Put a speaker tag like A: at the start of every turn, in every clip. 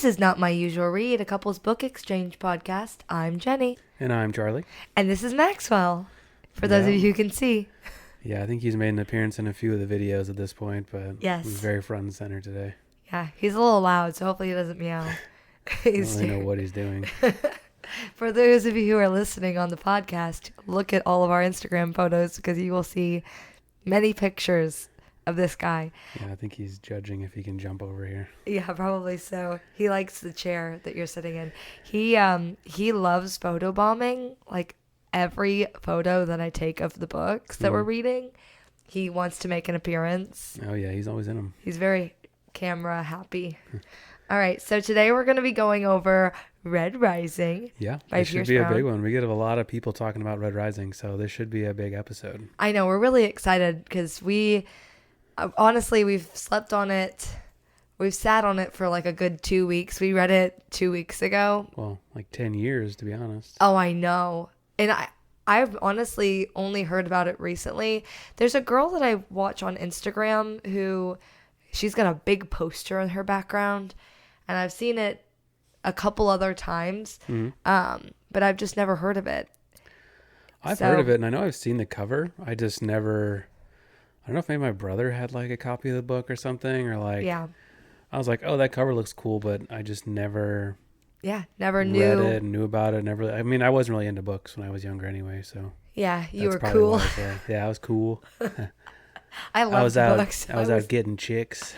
A: This is Not My Usual Read, a couples book exchange podcast. I'm Jenny.
B: And I'm Charlie.
A: And this is Maxwell, for those of you who can see.
B: Yeah, I think he's made an appearance in a few of the videos at this point, but
A: yes,
B: he's very front and center today.
A: Yeah, he's a little loud, so hopefully he doesn't meow.
B: I don't really know what he's doing.
A: For those of you who are listening on the podcast, look at all of our Instagram photos because you will see many pictures of this guy.
B: Yeah, I think he's judging if he can jump over here.
A: Yeah, probably so. He likes the chair that you're sitting in. He loves photobombing. Like every photo that I take of the books that we're reading, he wants to make an appearance.
B: Oh yeah, he's always in them.
A: He's very camera happy. All right, so today we're going to be going over Red Rising.
B: Yeah,
A: by
B: this should
A: Pierce
B: be
A: Brown.
B: a big one. We get a lot of people talking about Red Rising, so this should be a big episode.
A: I know, we're really excited because honestly, we've slept on it. We've sat on it for like a good 2 weeks. We read it 2 weeks ago.
B: Well, like 10 years, to be honest.
A: Oh, I know. And I've honestly only heard about it recently. There's a girl that I watch on Instagram who, she's got a big poster in her background. And I've seen it a couple other times. But I've just never heard of it.
B: I've heard of it, and I know I've seen the cover. I just never... I don't know if maybe my brother had like a copy of the book or something, or like,
A: yeah.
B: I was like, oh, that cover looks cool, but I just never
A: never knew.
B: read it and knew about it. Never. I mean, I wasn't really into books when I was younger anyway, so.
A: Yeah, you were
B: probably
A: cool.
B: why I was cool.
A: I loved books.
B: I was out getting chicks.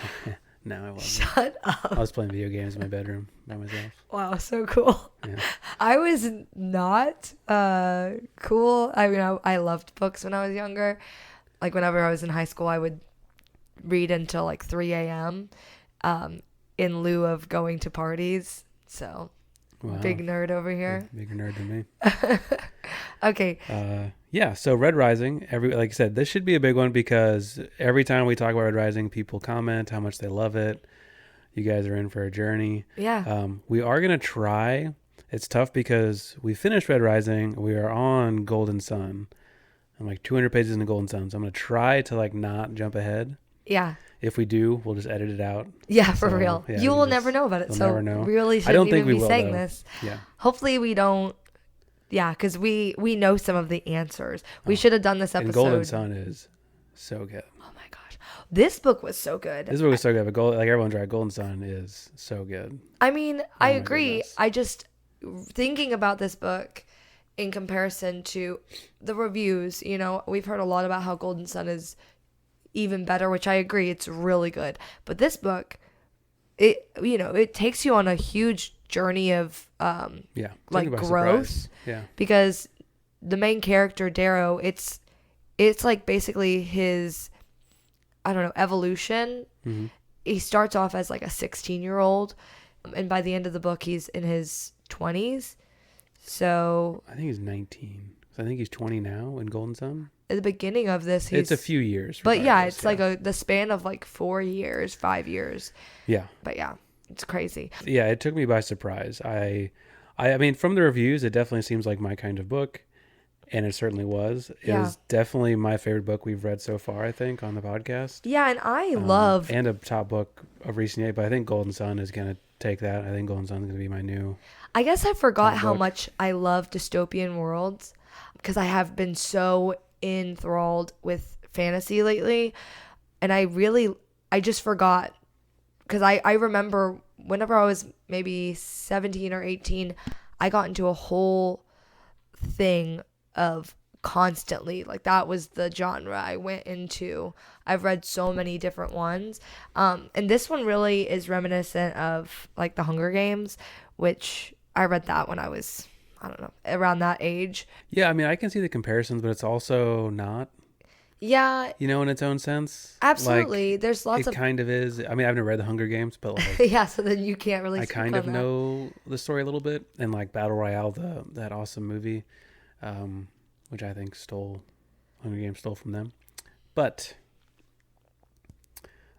B: No, I wasn't.
A: Shut up.
B: I was playing video games in my bedroom by myself.
A: Wow, so cool.
B: Yeah.
A: I was not cool. I mean, I loved books when I was younger. Like whenever I was in high school, I would read until like 3 a.m. In lieu of going to parties. So,
B: Wow.
A: Big nerd over here.
B: Bigger nerd than me.
A: Okay.
B: Yeah, so Red Rising, like I said, this should be a big one because every time we talk about Red Rising, people comment how much they love it. You guys are in for a journey.
A: Yeah.
B: We are going to try. It's tough because we finished Red Rising. We are on Golden Sun. I'm like 200 pages in the Golden Sun, so I'm going to try to like not jump ahead.
A: Yeah.
B: If we do, we'll just edit it out.
A: Yeah, for real.
B: Yeah,
A: you will never know about it, so
B: never know.
A: we really
B: I don't
A: shouldn't
B: think
A: even
B: we
A: be
B: will,
A: saying
B: though.
A: this.
B: Yeah.
A: Hopefully we don't. Yeah, because we know some of the answers. We should have done this episode.
B: And Golden Sun is so good.
A: Oh my gosh, this book was so good.
B: This book is so good, but like everyone's right, Golden Sun is so good.
A: I mean, I agree.
B: Goodness.
A: I just thinking about this book in comparison to the reviews. You know, we've heard a lot about how Golden Sun is even better, which I agree. It's really good, but this book, it takes you on a huge journey of like growth.
B: Surprise. Yeah.
A: Because the main character Darrow, it's like basically his, I don't know, evolution.
B: Mm-hmm.
A: He starts off as like a 16-year-old, and by the end of the book he's in his 20s. So
B: I think he's 19. So I think he's 20 now in Golden Sun.
A: at the beginning of this
B: It's a few years.
A: but yeah,
B: regardless,
A: it's like the span of like 4 years, 5 years.
B: Yeah.
A: But yeah, it's crazy.
B: Yeah, it took me by surprise. I mean, from the reviews, it definitely seems like my kind of book, and it certainly was. It was definitely my favorite book we've read so far, I think, on the podcast.
A: Yeah, and I love...
B: And a top book of recent years, but I think Golden Sun is going to take that. I think Golden Sun is going to be my new...
A: I guess I forgot
B: top
A: how
B: book.
A: much I love dystopian worlds because I have been so enthralled with fantasy lately. And I just forgot because I remember whenever I was maybe 17 or 18, I got into a whole thing of constantly, like that was the genre I went into. I've read so many different ones. And this one really is reminiscent of like the Hunger Games, which I read that when I was, I don't know, around that age.
B: Yeah, I mean, I can see the comparisons, but it's also not,
A: Yeah,
B: in its own sense.
A: absolutely.
B: Like,
A: There's lots
B: it
A: of...
B: kind of is. I mean, I've never read the Hunger Games, but like...
A: yeah, so then you can't really
B: I
A: speak
B: kind
A: on
B: of
A: that.
B: know the story a little bit, and like Battle Royale, that awesome movie, which I think Hunger Games stole from them. But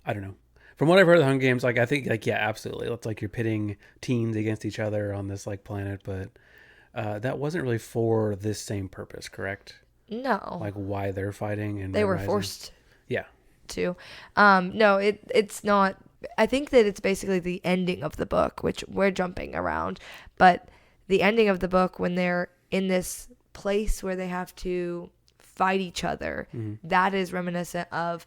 B: I don't know. From what I've heard of the Hunger Games, like I think, like yeah, absolutely, it's like you're pitting teens against each other on this like planet, but that wasn't really for this same purpose, correct?
A: No,
B: Like why they're fighting and
A: they
B: Red
A: were
B: Rising?
A: forced
B: Yeah.
A: to. No, it's not. I think that it's basically the ending of the book, which we're jumping around, but the ending of the book when they're in this place where they have to fight each other, that is reminiscent of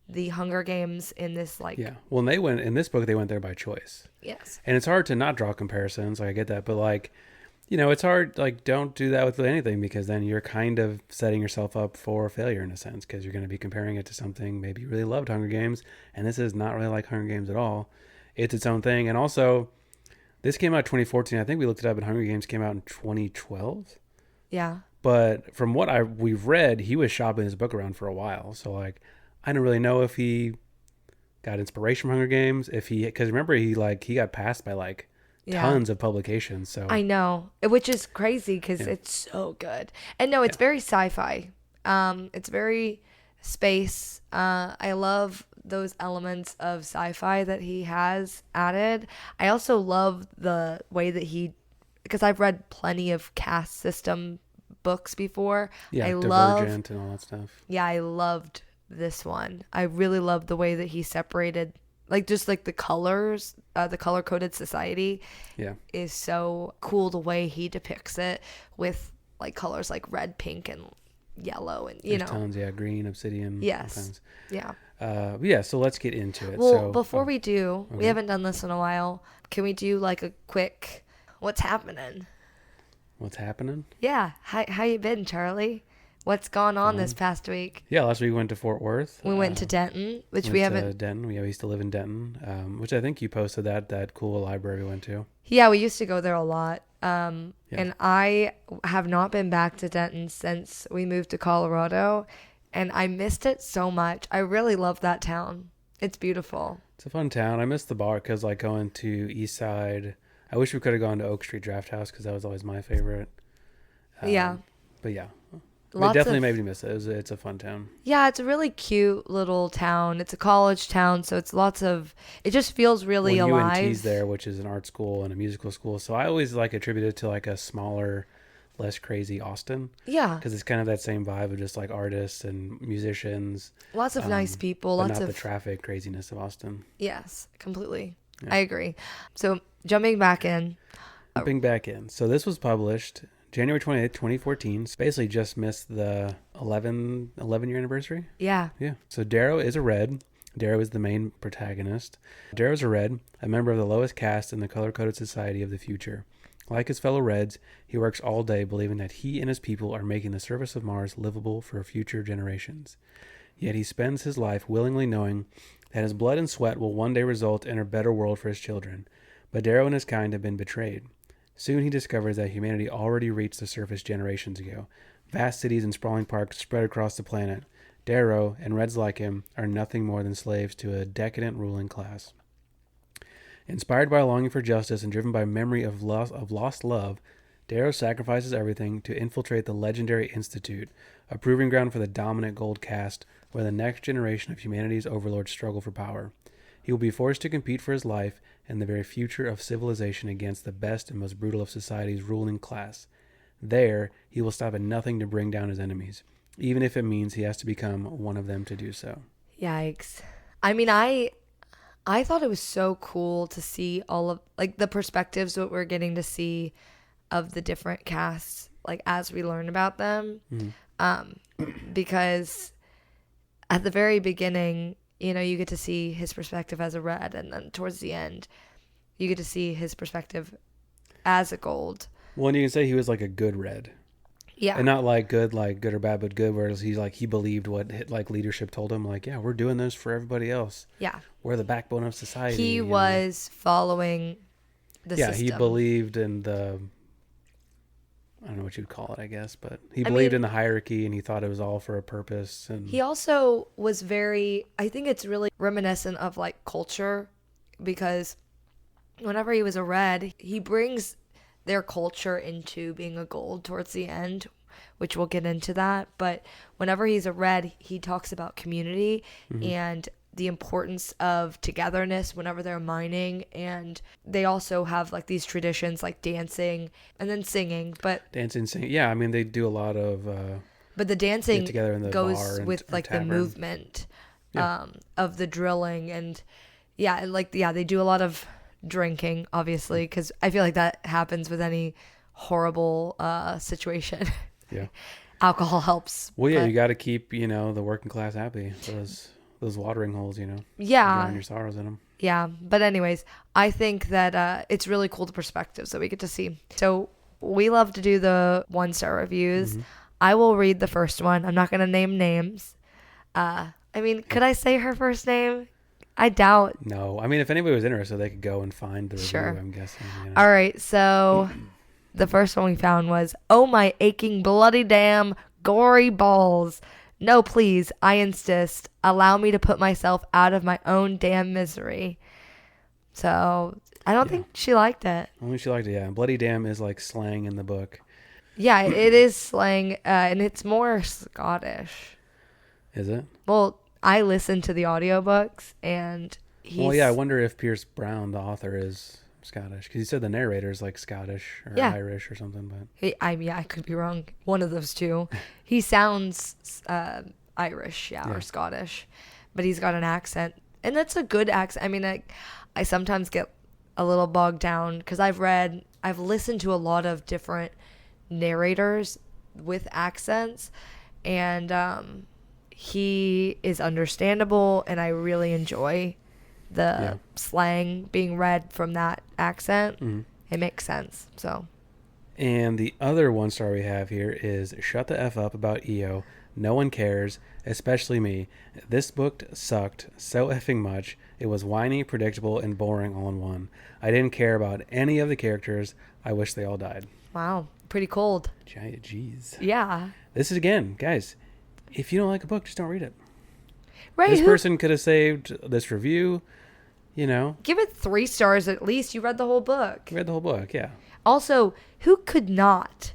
A: the Hunger Games in this like.
B: Yeah. Well, and they went in this book. They went there by choice.
A: Yes.
B: And it's hard to not draw comparisons. Like I get that, but like, you know, it's hard. Like, don't do that with anything because then you're kind of setting yourself up for failure in a sense because you're going to be comparing it to something maybe you really loved Hunger Games, and this is not really like Hunger Games at all. It's its own thing, and also, this came out 2014. I think we looked it up, and Hunger Games came out in 2012.
A: Yeah.
B: But from what we've read, he was shopping his book around for a while. So like, I don't really know if he got inspiration from Hunger Games. Because remember he got passed by like tons of publications. So
A: I know, which is crazy because it's so good. And no, it's very sci-fi. It's very space. I love those elements of sci-fi that he has added. I also love the way that because I've read plenty of caste system books before.
B: Yeah, Divergent and all that stuff.
A: Yeah, I loved this one. I really loved the way that he separated, like just like the colors, the color-coded society.
B: Yeah,
A: is so cool the way he depicts it with like colors like red, pink, and yellow, and
B: There's tons. Yeah, green, obsidian.
A: Yes.
B: Sometimes.
A: Yeah.
B: Yeah. So let's get into it.
A: Well,
B: so,
A: before we do,
B: okay.
A: we haven't done this in a while. Can we do like a quick, what's happening?
B: What's happening?
A: Yeah. How you been, Charlie? What's gone on this past week?
B: Yeah, last week we went to Fort Worth.
A: We went to Denton, which we haven't.
B: Denton. We used to live in Denton, which I think you posted that cool library we went to.
A: Yeah, we used to go there a lot. And I have not been back to Denton since we moved to Colorado, and I missed it so much. I really love that town. It's beautiful.
B: It's a fun town. I miss the bar because like going to East Side. I wish we could have gone to Oak Street Draft House because that was always my favorite.
A: Yeah.
B: But yeah.
A: Lots
B: it definitely made me miss it. It's a fun town.
A: Yeah, it's a really cute little town. It's a college town, so it's it just feels really alive.
B: UNT's there, which is an art school and a musical school. So I always like attribute it to like a smaller, less crazy Austin.
A: Yeah.
B: Because it's kind of that same vibe of just like artists and musicians.
A: Lots of nice people.
B: But
A: lots
B: not
A: of
B: the traffic craziness of Austin.
A: Yes, completely.
B: Yeah.
A: I agree. So jumping back in.
B: So this was published January 28th, 2014. So basically just missed the 11-year anniversary.
A: Yeah.
B: Yeah. So Darrow is a Red. Darrow is the main protagonist. Darrow is a Red, a member of the lowest caste in the color-coded society of the future. Like his fellow Reds, he works all day believing that he and his people are making the surface of Mars livable for future generations. Yet he spends his life willingly knowing that his blood and sweat will one day result in a better world for his children. But Darrow and his kind have been betrayed. Soon he discovers that humanity already reached the surface generations ago. Vast cities and sprawling parks spread across the planet. Darrow, and Reds like him, are nothing more than slaves to a decadent ruling class. Inspired by a longing for justice and driven by memory of lost love, Darrow sacrifices everything to infiltrate the legendary Institute, a proving ground for the dominant gold caste, where the next generation of humanity's overlords struggle for power. He will be forced to compete for his life and the very future of civilization against the best and most brutal of society's ruling class. There, he will stop at nothing to bring down his enemies, even if it means he has to become one of them to do so.
A: Yikes. I mean, I thought it was so cool to see all of like the perspectives that we're getting to see of the different casts, like as we learn about them. Because at the very beginning, you know, you get to see his perspective as a Red, and then towards the end, you get to see his perspective as a Gold.
B: Well, and you can say he was like a good Red.
A: Yeah.
B: And not like good or bad, but good, whereas he believed what like leadership told him, like, yeah, we're doing this for everybody else.
A: Yeah.
B: We're the backbone of society.
A: He was following the system.
B: Yeah, he believed in I don't know what you'd call it, I guess, but he believed in the hierarchy and he thought it was all for a purpose. And
A: he also was I think it's really reminiscent of like culture, because whenever he was a Red, he brings their culture into being a Gold towards the end, which we'll get into that. But whenever he's a Red, he talks about community and the importance of togetherness whenever they're mining. And they also have like these traditions like dancing and then singing. But
B: dancing, singing, yeah, I mean they do a lot of
A: but the dancing
B: together in the
A: goes
B: bar
A: with like
B: tavern.
A: the movement of the drilling, and Yeah, and like yeah, they do a lot of drinking, obviously, because I feel like that happens with any horrible situation.
B: Yeah.
A: Alcohol helps.
B: Well, yeah,
A: but
B: you got to keep, you know, the working class happy. Those watering holes, you know,
A: yeah,
B: drown your sorrows in them.
A: yeah. But anyways, I think that it's really cool the perspectives that we get to see. So we love to do the 1-star reviews. I will read the first one. I'm not gonna name names. I mean, could I say her first name? I doubt.
B: No, I mean, if anybody was interested, they could go and find the review.
A: Sure.
B: I'm guessing. You know?
A: All right, so the first one we found was, "Oh my aching bloody damn gory balls. No, please, I insist. Allow me to put myself out of my own damn misery." So I don't think she liked it.
B: Only she liked it. Yeah, bloody damn is like slang in the book.
A: Yeah, it is slang, and it's more Scottish.
B: Is it?
A: Well, I listened to the audiobooks, and
B: Well, yeah. I wonder if Pierce Brown, the author, is Scottish, because he said the narrator is like Scottish or Irish or something. But
A: I could be wrong. One of those two. He sounds Irish, or Scottish, but he's got an accent, and that's a good accent. I mean, I sometimes get a little bogged down because I've listened to a lot of different narrators with accents, and he is understandable, and I really enjoy the slang being read from that accent. It makes sense. So,
B: and the other 1-star we have here is "Shut the F up about EO. No one cares, especially me. This book sucked so effing much. It was whiny, predictable, and boring all in one. I didn't care about any of the characters. I wish they all died."
A: Wow, pretty cold.
B: Jeez.
A: Yeah.
B: This is, again, guys, if you don't like a book, just don't read it.
A: Right.
B: This person could have saved this review, you know.
A: Give it 3 stars at least. You read the whole book.
B: Read the whole book, yeah.
A: Also, who could not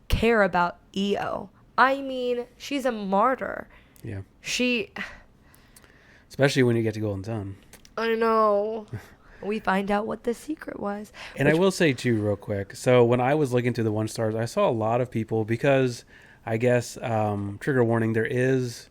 A: care about EO? I mean, she's a martyr.
B: Yeah.
A: She...
B: Especially when you get to Golden Sun.
A: I know. We find out what the secret was.
B: And I will say, too, real quick. So when I was looking through the 1-stars, I saw a lot of people, because I guess, trigger warning, there is,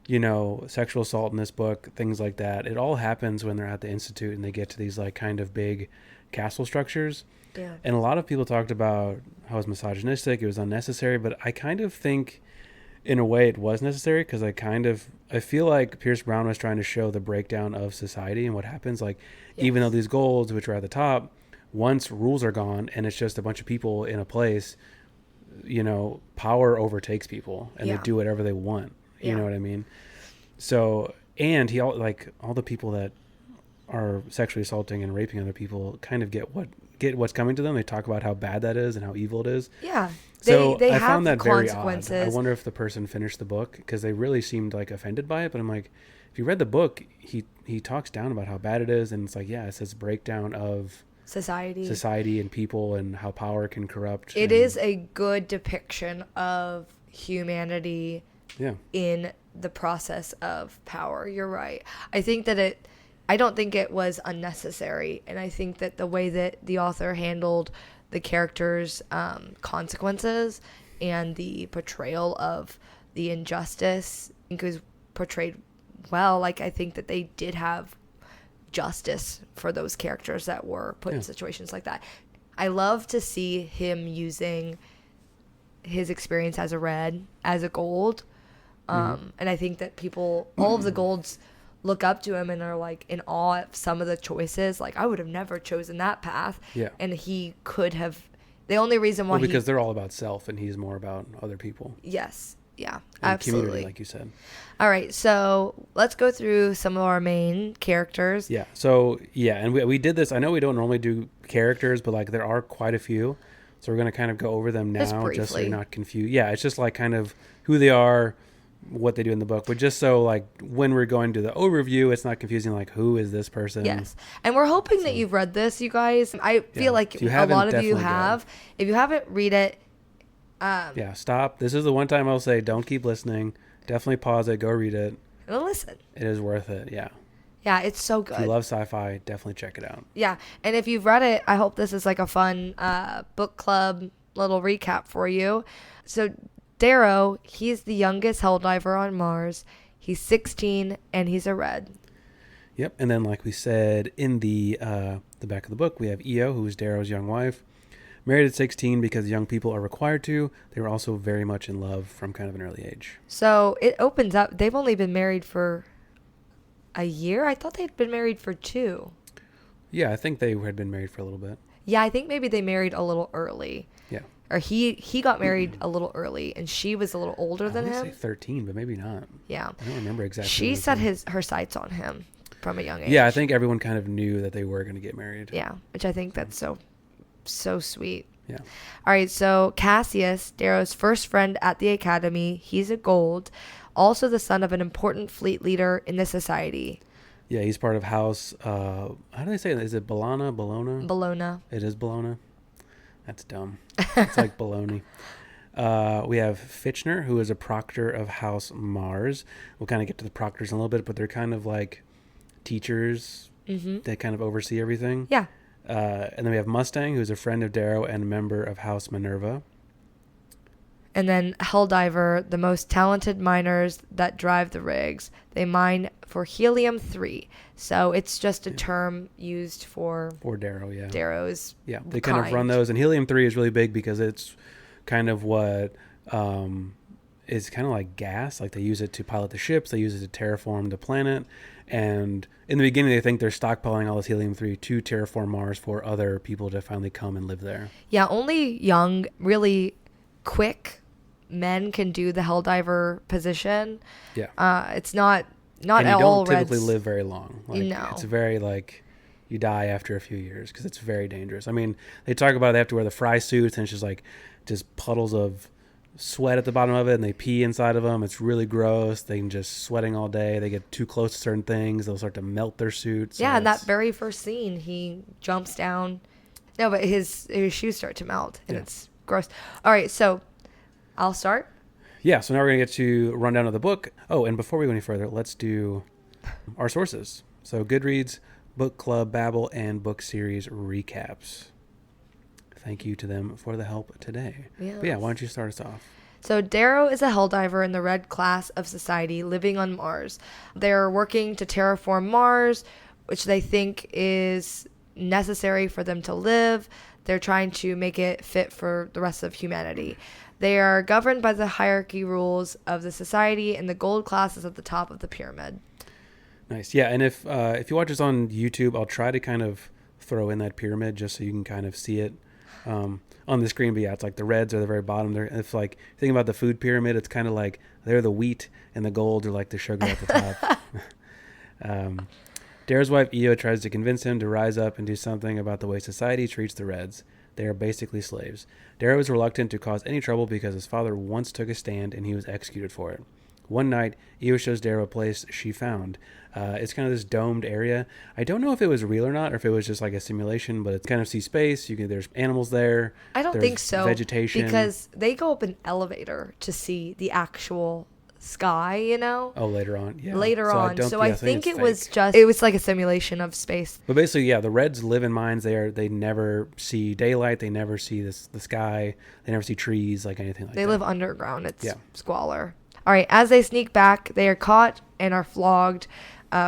B: you know, sexual assault in this book, things like that. It all happens when they're at the Institute and they get to these, like, kind of big castle structures.
A: Yeah.
B: And a lot of people talked about how it was misogynistic, it was unnecessary, but I kind of think, in a way, it was necessary, because I feel like Pierce Brown was trying to show the breakdown of society and what happens. Like, even though these golds, which are at the top, once rules are gone and it's just a bunch of people in a place, you know, power overtakes people and they do whatever they want. You know what I mean? So, and all the people that are sexually assaulting and raping other people kind of get what's coming to them. They talk about how bad that is and how evil it is.
A: Yeah.
B: So
A: they
B: I
A: have
B: found that very
A: consequences.
B: odd. I wonder if the person finished the book, because they really seemed like offended by it. But I'm like, if you read the book, he talks down about how bad it is, and it's like, yeah, it says breakdown of society and people and how power can corrupt.
A: It is a good depiction of humanity in the process of power. You're right. I don't think it was unnecessary, and I think that the way that the author handled the characters' consequences and the portrayal of the injustice, I think it was portrayed well. Like, I think that they did have justice for those characters that were put in situations like that. I love to see him using his experience as a red, as a gold. And I think that all of the golds look up to him and are like in awe of some of the choices. Like, I would have never chosen that path.
B: Yeah.
A: And he could have. The only reason why
B: because they're all about self and he's more about other people.
A: Yes. Yeah,
B: and
A: absolutely.
B: Community, like you said.
A: All right, so let's go through some of our main characters.
B: Yeah. So and we did this. I know we don't normally do characters, but like there are quite a few, so we're gonna kind of go over them now, just so you're not confused. Yeah, it's just like kind of who they are, what they do in the book, but just so like when we're going to the overview, it's not confusing. Like, who is this person?
A: Yes, and we're hoping that you've read this, you guys. I feel like a lot of you have. If you haven't, read it.
B: Stop. This is the one time I'll say don't keep listening. Definitely pause it, go read it,
A: and listen.
B: It is worth it.
A: Yeah, it's so good.
B: If you love sci-fi, definitely check it out.
A: Yeah, and if you've read it, I hope this is like a fun book club little recap for you. So Darrow, he's the youngest Helldiver on Mars. He's 16 and he's a red.
B: Yep. And then, like we said in the back of the book, we have Io, who is Darrow's young wife. Married at 16 because young people are required to. They were also very much in love from kind of an early age.
A: So it opens up. They've only been married for a year. I thought they'd been married for 2.
B: Yeah, I think they had been married for a little bit.
A: Yeah, I think maybe they married a little early.
B: Yeah.
A: Or he got married a little early, and she was a little older than
B: I would
A: him.
B: say 13, but maybe not.
A: Yeah.
B: I don't remember exactly.
A: She set her sights on him from a young age.
B: Yeah, I think everyone kind of knew that they were going to get married.
A: Yeah, which I think that's so sweet.
B: Yeah.
A: All right, so Cassius, Darrow's first friend at the academy, he's a Gold, also the son of an important fleet leader in the society.
B: Yeah, he's part of House, how do they say it? Is it Bologna?
A: Bologna.
B: It is Bologna. That's dumb. It's like bologna. We have Fitchner, who is a proctor of House Mars. We'll kind of get to the proctors in a little bit, but they're kind of like teachers that kind of oversee everything.
A: Yeah.
B: And then we have Mustang, who's a friend of Darrow and a member of House Minerva.
A: And then Helldiver, the most talented miners that drive the rigs. They mine for helium-3. So it's just a term used for
B: Darrow, yeah.
A: Darrow's
B: Yeah, they kind of run those. And helium-3 is really big because it's kind of what is kind of like gas. Like they use it to pilot the ships. They use it to terraform the planet. And in the beginning, they think they're stockpiling all this helium-3 to terraform Mars for other people to finally come and live there.
A: Yeah, only young, really quick men can do the Helldiver position.
B: Yeah.
A: It's not
B: and
A: all
B: you don't
A: Reds.
B: typically live very long. Like,
A: No.
B: It's very like you die after a few years because it's very dangerous. I mean, they talk about it, they have to wear the fry suits and it's just puddles of sweat at the bottom of it and they pee inside of them. It's really gross. They can just sweating all day. They get too close to certain things. They'll start to melt their suits.
A: Yeah, in that very first scene, he jumps down. No, but his shoes start to melt and it's gross. All right, so I'll start.
B: Yeah, so now we're going to get to rundown of the book. Oh, and before we go any further, let's do our sources. So Goodreads, Book Club, Babbel, and book series recaps. Thank you to them for the help today.
A: Yes.
B: But yeah, why don't you start us off?
A: So Darrow is a Helldiver in the Red class of society living on Mars. They're working to terraform Mars, which they think is necessary for them to live. They're trying to make it fit for the rest of humanity. They are governed by the hierarchy rules of the society, and the Gold class is at the top of the pyramid.
B: Nice. Yeah, and if you watch this on YouTube, I'll try to kind of throw in that pyramid just so you can kind of see it on the screen. But yeah, it's like the Reds are the very bottom. If like think about the food pyramid, it's kind of like they're the wheat and the gold are like the sugar at the top. Darrow's wife Io tries to convince him to rise up and do something about the way society treats the Reds. They are basically slaves. Darrow is reluctant to cause any trouble because his father once took a stand and he was executed for it. One night, Io shows Darrow a place she found. It's kind of this domed area. I don't know if it was real or not, or if it was just like a simulation, but it's kind of see space. There's animals there.
A: I don't think so.
B: Vegetation.
A: Because they go up an elevator to see the actual sky, you know?
B: Oh, later on. Yeah.
A: Later on. So I think it was like a simulation of space.
B: But basically, yeah, the Reds live in mines. They never see daylight. They never see the sky. They never see trees, like anything like that.
A: They live underground. It's squalor. All right. As they sneak back, they are caught and are flogged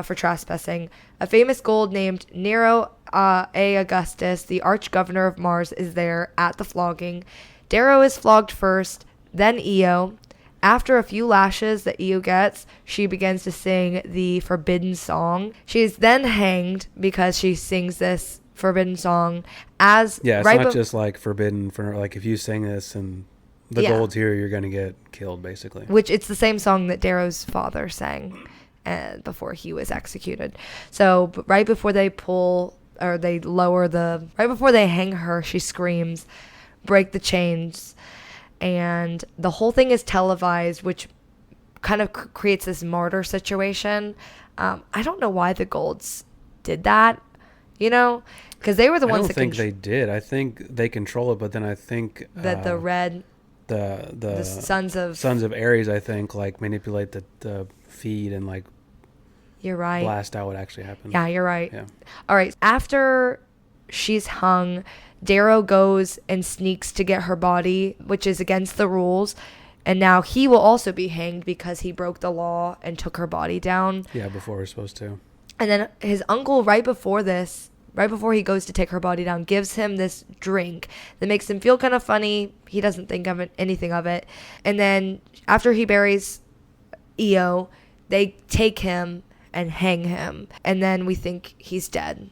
A: for trespassing. A famous Gold named Nero A. Augustus, the arch-governor of Mars, is there at the flogging. Darrow is flogged first, then Io. After a few lashes that Io gets, she begins to sing the forbidden song. She is then hanged because she sings this forbidden song. It's not
B: just like forbidden for like if you sing this and the Gold's here, you're going to get killed, basically.
A: Which it's the same song that Darrow's father sang before he was executed. So right before they hang her, she screams, "Break the chains." And the whole thing is televised, which kind of creates this martyr situation. I don't know why the Golds did that, because they were the ones that...
B: I don't think they did. I think they control it, but then I think...
A: that the Red...
B: The
A: Sons of
B: Ares, I think, like, manipulate the feed and, like...
A: You're right.
B: Blast out what actually happened.
A: Yeah, you're right.
B: Yeah.
A: All right. After she's hung... Darrow goes and sneaks to get her body, which is against the rules. And now he will also be hanged because he broke the law and took her body down.
B: Yeah, before we're supposed to.
A: And then his uncle, right before he goes to take her body down, gives him this drink that makes him feel kind of funny. He doesn't think of anything of it. And then after he buries Io, they take him and hang him. And then we think he's dead.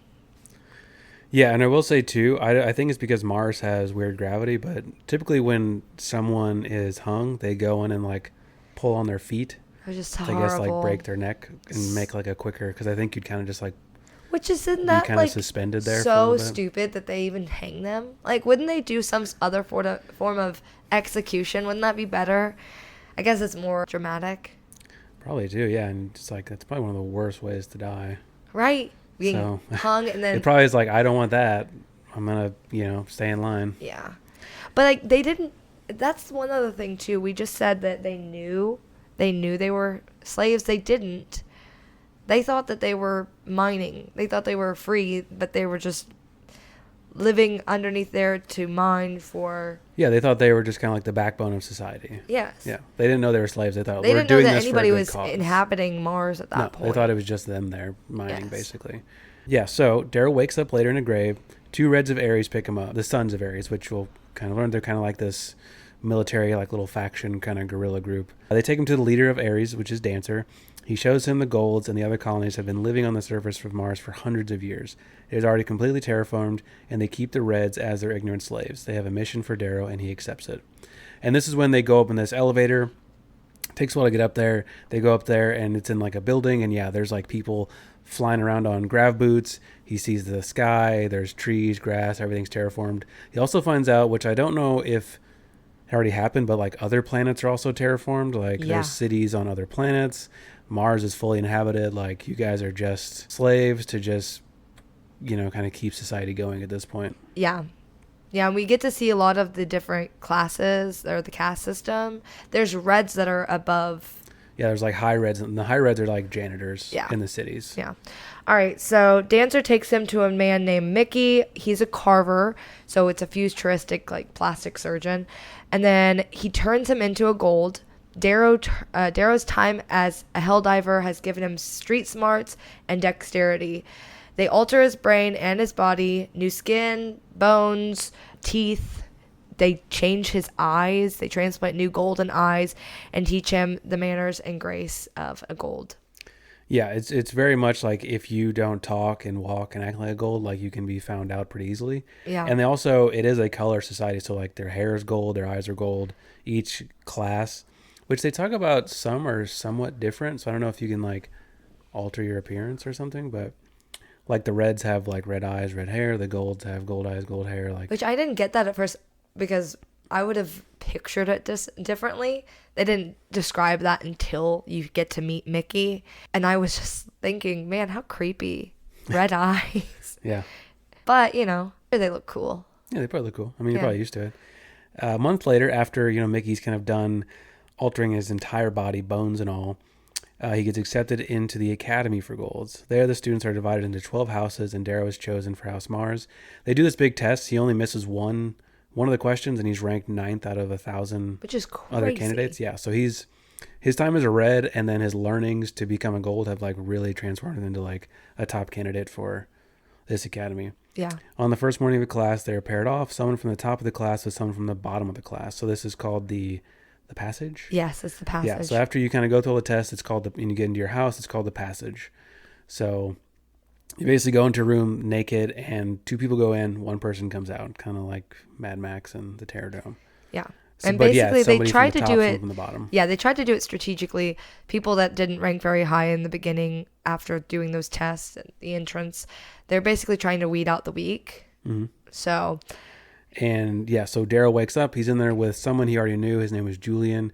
B: Yeah, and I will say too, I think it's because Mars has weird gravity, but typically when someone is hung, they go in and like pull on their feet.
A: It was just
B: to,
A: horrible.
B: I guess, like break their neck and make like a quicker, because I think you'd kind of just like
A: Which isn't that
B: kind
A: like
B: of suspended there
A: so
B: for a bit.
A: stupid that they even hang them? Like, wouldn't they do some other form of execution? Wouldn't that be better? I guess it's more dramatic.
B: Probably do, yeah. And it's like that's probably one of the worst ways to die.
A: Right? Being
B: So,
A: hung and then
B: it probably is like, I don't want that. I'm gonna, stay in line.
A: yeah. But like they didn't. That's one other thing too. We just said that they knew they were slaves. They didn't. They thought that they were mining. They thought they were free, but they were just living underneath there to mine for.
B: Yeah, they thought they were just kind of like the backbone of society.
A: Yes.
B: Yeah, they didn't know they were slaves. They thought
A: They
B: we're
A: didn't know
B: doing
A: that
B: this
A: anybody
B: for a good
A: was
B: cause.
A: inhabiting Mars at that
B: No,
A: point.
B: they thought it was just them there mining,
A: Yes.
B: basically. Yeah, so Darrow wakes up later in a grave. 2 Reds of Ares pick him up, the Sons of Ares, which we'll kind of learn. They're kind of like this military, like little faction kind of guerrilla group. They take him to the leader of Ares, which is Dancer. He shows him the golds, and the other colonies have been living on the surface of Mars for hundreds of years. It is already completely terraformed, and they keep the Reds as their ignorant slaves. They have a mission for Darrow, and he accepts it. And this is when they go up in this elevator. It takes a while to get up there. They go up there, and it's in like a building, and yeah, there's like people flying around on grav boots. He sees the sky. There's trees, grass, everything's terraformed. He also finds out, which I don't know if it already happened, but like other planets are also terraformed. Like
A: Yeah.
B: there's cities on other planets. Mars is fully inhabited. Like you guys are just slaves to just, kind of keep society going at this point.
A: Yeah. Yeah, and we get to see a lot of the different classes or the caste system. There's Reds that are above.
B: Yeah, there's like high Reds, and the high Reds are like janitors
A: Yeah.
B: in the cities.
A: Yeah. All right, so Dancer takes him to a man named Mickey. He's a carver, so it's a futuristic, like, plastic surgeon. And then he turns him into a gold. Darrow's time as a helldiver has given him street smarts and dexterity. They alter his brain and his body, new skin, bones, teeth. They change his eyes. They transplant new golden eyes and teach him the manners and grace of a gold.
B: Yeah, it's very much like if you don't talk and walk and act like a gold, like you can be found out pretty easily.
A: Yeah.
B: And it is a color society, so like their hair is gold, their eyes are gold, each class, which they talk about, some are somewhat different. So I don't know if you can like alter your appearance or something, but like the Reds have like red eyes, red hair, the golds have gold eyes, gold hair, like.
A: Which I didn't get that at first because I would have pictured it differently. They didn't describe that until you get to meet Mickey. And I was just thinking, man, how creepy. Red eyes.
B: Yeah.
A: But, they look cool.
B: Yeah, they probably look cool. I mean, you're
A: Yeah.
B: probably used to it. A month later, after, Mickey's kind of done altering his entire body, bones and all, he gets accepted into the Academy for Golds. There, the students are divided into 12 houses, and Darrow is chosen for House Mars. They do this big test. He only misses one of the questions, and he's ranked 9th out of 1,000
A: Which is crazy.
B: other candidates. Yeah, so his time as a Red, and then his learnings to become a Gold have like really transformed him into like a top candidate for this academy.
A: Yeah.
B: On the first morning of the class, they are paired off. Someone from the top of the class with someone from the bottom of the class. So this is called the passage.
A: Yes, it's the passage.
B: Yeah. So after you kind of go through all the tests, it's called and you get into your house, it's called the passage. So you basically go into a room naked, and 2 people go in, 1 person comes out, kind of like Mad Max and the Terror Dome.
A: Yeah.
B: So,
A: And
B: but yeah,
A: basically, they
B: somebody from
A: tried
B: the
A: to
B: top,
A: do
B: someone
A: it.
B: from the bottom.
A: Yeah, they tried to do it strategically. People that didn't rank very high in the beginning after doing those tests and the entrance, they're basically trying to weed out the weak.
B: Mm-hmm.
A: So,
B: And yeah, so Darrow wakes up. He's in there with someone he already knew. His name was Julian,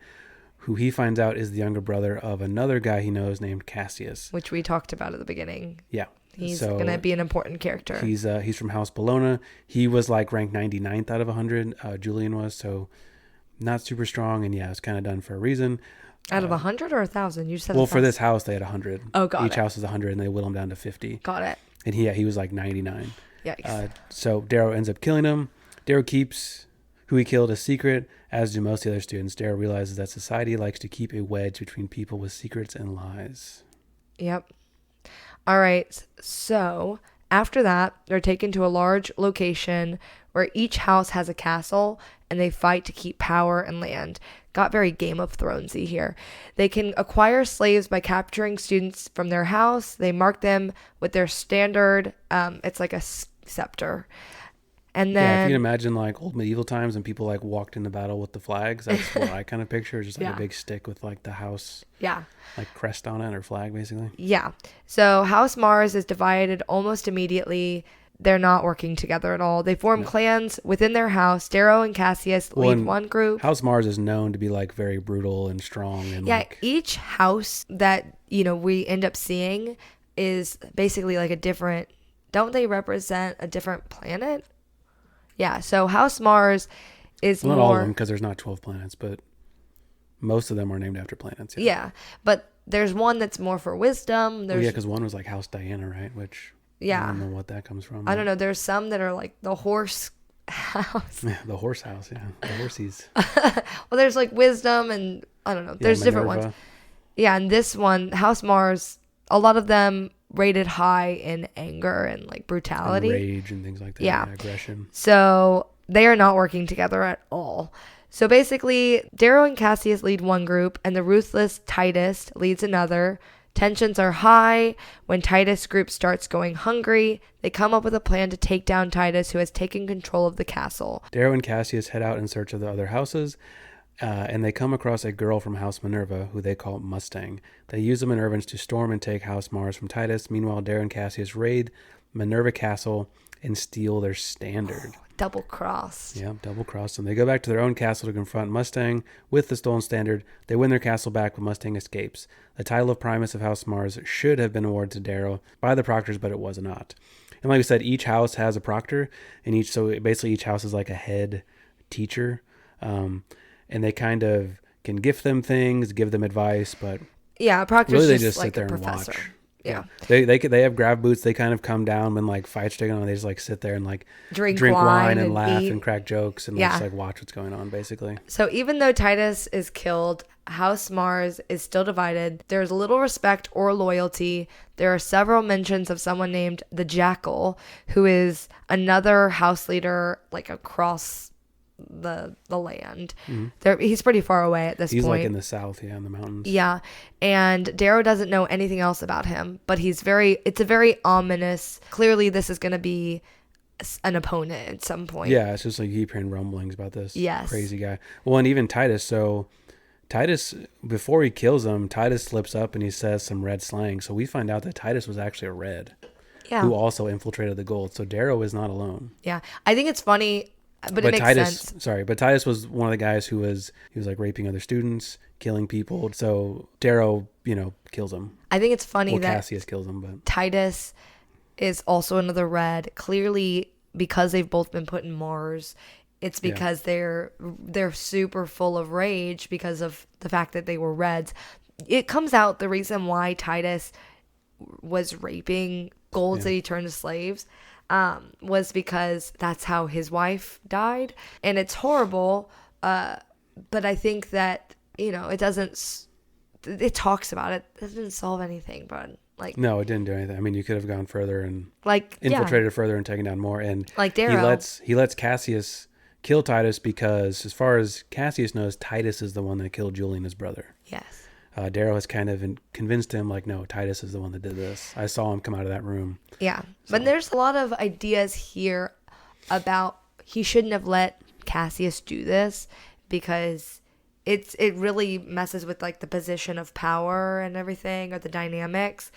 B: who he finds out is the younger brother of another guy he knows named Cassius.
A: which we talked about at the beginning.
B: Yeah.
A: He's
B: So
A: going to be an important character.
B: He's from House Bologna. He was like ranked 99th out of 100. Julian was, so not super strong. And yeah, it's kind of done for a reason.
A: Out of 100 or 1,000? You said
B: Well, for
A: 1,000.
B: this house, they had 100.
A: Oh, got
B: Each
A: it.
B: house is 100, and they whittle him down to 50.
A: Got it.
B: And he was like 99.
A: Yikes.
B: So Darrow ends up killing him. Darrow keeps who he killed a secret, as do most of the other students. Darrow realizes that society likes to keep a wedge between people with secrets and lies.
A: Yep. All right. So after that, they're taken to a large location where each house has a castle and they fight to keep power and land. Got very Game of Thronesy here. They can acquire slaves by capturing students from their house. They mark them with their standard, it's like a scepter. And
B: Yeah, if
A: then
B: you can imagine like old medieval times and people like walked into battle with the flags, that's what I kind of picture. Just like
A: Yeah.
B: a big stick with like the house
A: yeah.
B: like crest on it or flag basically.
A: Yeah. So House Mars is divided almost immediately. They're not working together at all. They form clans within their house. Darrow and Cassius
B: Well,
A: lead
B: and
A: one group.
B: House Mars is known to be like very brutal and strong and
A: Yeah,
B: like
A: each house that, we end up seeing is basically like a different, don't they represent a different planet? Yeah, so House Mars is
B: well, not all of
A: more,
B: them because there's not 12 planets, but most of them are named after planets.
A: yeah, but there's one that's more for wisdom.
B: Well,
A: There's,
B: yeah, because one was like House Diana, right? Which I
A: yeah,
B: don't know what that comes from.
A: I don't know. There's some that are like the horse house.
B: Yeah, the horse house, yeah. The horsies.
A: Well, there's like wisdom and I don't know.
B: Yeah,
A: There's different
B: Minerva.
A: ones. Yeah, and this one, House Mars, a lot of them rated high in anger and like
B: And
A: brutality.
B: rage and things like that.
A: Yeah.
B: Aggression.
A: So they are not working together at all. So basically, Darrow and Cassius lead one group, and the ruthless Titus leads another. Tensions are high. When Titus' group starts going hungry, they come up with a plan to take down Titus, who has taken control of the castle.
B: Darrow and Cassius head out in search of the other houses, and they come across a girl from House Minerva, who they call Mustang. They use the Minervans to storm and take House Mars from Titus. Meanwhile, Darrow and Cassius raid Minerva Castle and steal their standard.
A: Double cross.
B: Yeah, double cross them. They go back to their own castle to confront Mustang with the stolen standard. They win their castle back, but Mustang escapes. The title of Primus of House Mars should have been awarded to Darrow by the proctors, but it was not. And like we said, each house has a proctor, and so basically each house is like a head teacher, and they kind of can gift them things, give them advice, but
A: Yeah, Proctor's
B: really they
A: just
B: just
A: like
B: sit there
A: a
B: and
A: professor.
B: watch.
A: Yeah.
B: They have grab boots. They kind of come down when like fights are going on. They just like sit there and like
A: Drink
B: wine
A: wine
B: and
A: and
B: laugh
A: eat.
B: and crack jokes and
A: Yeah.
B: just like watch what's going on basically.
A: So even though Titus is killed, House Mars is still divided. There's little respect or loyalty. There are several mentions of someone named the Jackal, who is another house leader like across the land. He's pretty far away at this
B: He's
A: point.
B: like in the south, yeah, in the mountains.
A: Yeah. And Darrow doesn't know anything else about him, but it's a very ominous, clearly this is going to be an opponent at some point.
B: Yeah, it's just like you keep hearing rumblings about this
A: Yes.
B: crazy guy. Well, and even Titus. So Titus, before he kills him, Titus slips up and he says some red slang. So we find out that Titus was actually a red
A: Yeah.
B: who also infiltrated the gold. So Darrow is not alone.
A: Yeah. I think it's funny, but it makes
B: Titus,
A: sense.
B: but Titus was one of the guys he was like raping other students, killing people. So Darrow, kills him.
A: I think it's funny
B: Well,
A: that
B: Cassius kills him, but
A: Titus is also another red. Clearly, because they've both been put in Mars, it's because they're super full of rage because of the fact that they were reds. It comes out the reason why Titus was raping golds that he turned to slaves was because that's how his wife died, and it's horrible. But I think that it doesn't. It talks about it. It doesn't solve anything, but like.
B: no, it didn't do anything. I mean, you could have gone further and
A: Like
B: infiltrated further and taken down more. And
A: Like
B: he
A: Darrow.
B: lets Cassius kill Titus because, as far as Cassius knows, Titus is the one that killed Julian, his brother.
A: Yes.
B: Darrow has kind of convinced him, like, no, Titus is the one that did this. I saw him come out of that room.
A: Yeah. But there's a lot of ideas here about he shouldn't have let Cassius do this because it really messes with like the position of power and everything, or the dynamics.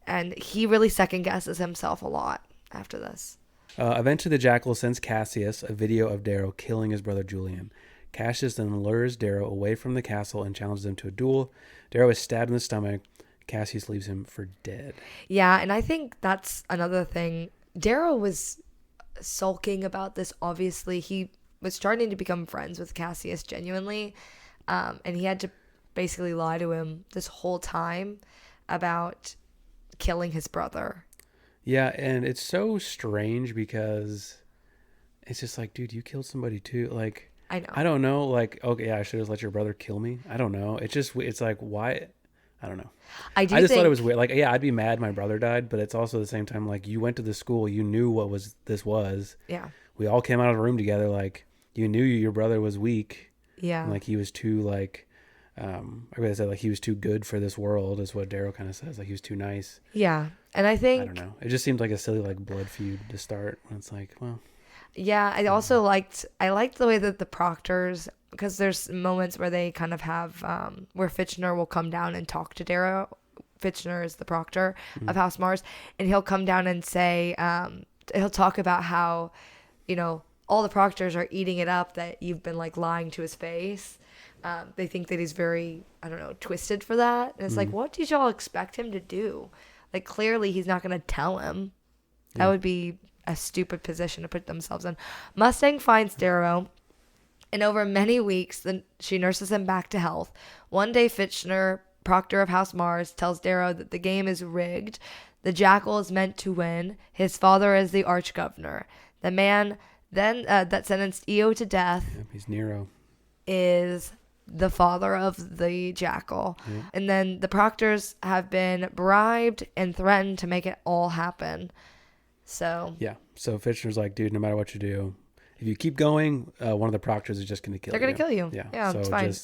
A: And he really second guesses himself a lot after this.
B: Eventually, the Jackal sends Cassius a video of Darrow killing his brother Julian. Cassius then lures Darrow away from the castle and challenges him to a duel. Darrow is stabbed in the stomach. Cassius leaves him for dead.
A: Yeah, and I think that's another thing. Darrow was sulking about this. Obviously, he was starting to become friends with Cassius genuinely, and he had to basically lie to him this whole time about killing his brother.
B: Yeah, and it's so strange because it's just like, dude, you killed somebody too. Like,
A: I know.
B: I don't know. Like, okay, yeah, I should have let your brother kill me. I don't know. It's like, why? I I don't know.
A: I do
B: I just
A: think,
B: thought it was weird. Like, yeah, I'd be mad my brother died, but it's also at the same time like you went to the school, you knew what this was.
A: yeah,
B: We all came out of the room together. Like, you knew your brother was weak,
A: yeah,
B: and like he was too like, I would say like he was too good for this world, is what Daryl kind of says. Like he was too nice.
A: yeah. And I
B: I
A: think,
B: don't know. It just seemed like a silly like blood feud to start. When it's like, well,
A: yeah, I liked the way that the Proctors, because there's moments where they kind of have, where Fitchner will come down and talk to Darrow. Fitchner is the Proctor of House Mars, and he'll come down and say, he'll talk about how, all the Proctors are eating it up that you've been like lying to his face. They think that he's very, I don't know, twisted for that. And it's like, what did y'all expect him to do? Like, clearly he's not going to tell him. That would be a stupid position to put themselves in. Mustang finds Darrow, and over many weeks, she nurses him back to health. One day, Fitchner, Proctor of House Mars, tells Darrow that the game is rigged. The Jackal is meant to win. His father is the Archgovernor. The man then that sentenced Io to death
B: yeah, he's Nero.
A: is the father of the Jackal.
B: Yeah.
A: And then the Proctors have been bribed and threatened to make it all happen. So
B: Yeah. So Fitchner's like, dude, no matter what you do, if you keep going, one of the Proctors is just going to kill you.
A: they're going to kill you.
B: Yeah. So
A: it's fine.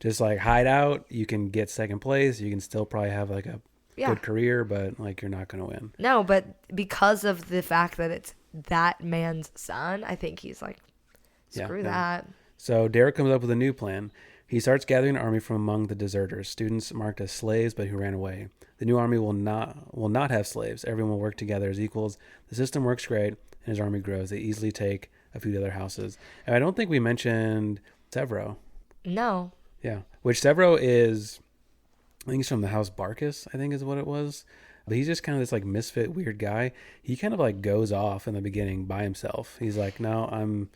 B: just like hide out. You can get second place. You can still probably have like a good career, but like you're not going to win.
A: No, but because of the fact that it's that man's son, I think he's like, screw that.
B: So Derek comes up with a new plan. He starts gathering an army from among the deserters, students marked as slaves but who ran away. The new army will not have slaves. Everyone will work together as equals. The system works great, and his army grows. They easily take a few other houses. And I don't think we mentioned Severo.
A: No.
B: Yeah, which Severo is, I think he's from the House Barkus, I think is what it was. But he's just kind of this like misfit weird guy. He kind of like goes off in the beginning by himself. He's like, no, and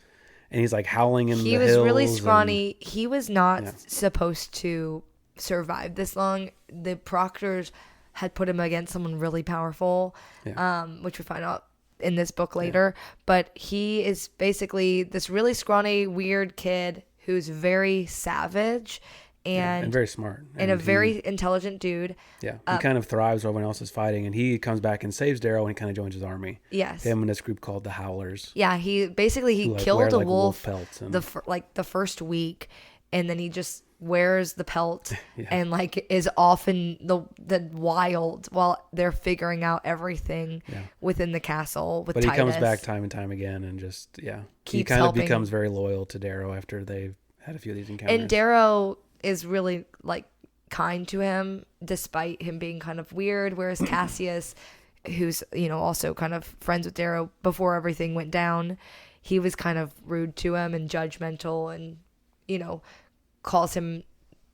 B: he's like howling in the hills.
A: He was really scrawny. He was not supposed to survive this long. The Proctors had put him against someone really powerful, which we find out in this book later. But he is basically this really scrawny, weird kid who's very savage and
B: very smart.
A: And a very intelligent dude.
B: Yeah, he kind of thrives while everyone else is fighting, and he comes back and saves Darrow, and he kind of joins his army.
A: Yes.
B: Him and this group called the Howlers.
A: Yeah, he killed
B: wear,
A: a
B: like,
A: wolf
B: pelts and...
A: the first week, and then he just wears the pelt and like is off in the wild while they're figuring out everything within the castle with
B: But
A: Titus.
B: he comes back time and time again and just he kind of becomes very loyal to Darrow after they've had a few of these encounters.
A: And Darrow is really like kind to him despite him being kind of weird, whereas Cassius, who's also kind of friends with Darrow before everything went down, he was kind of rude to him and judgmental and calls him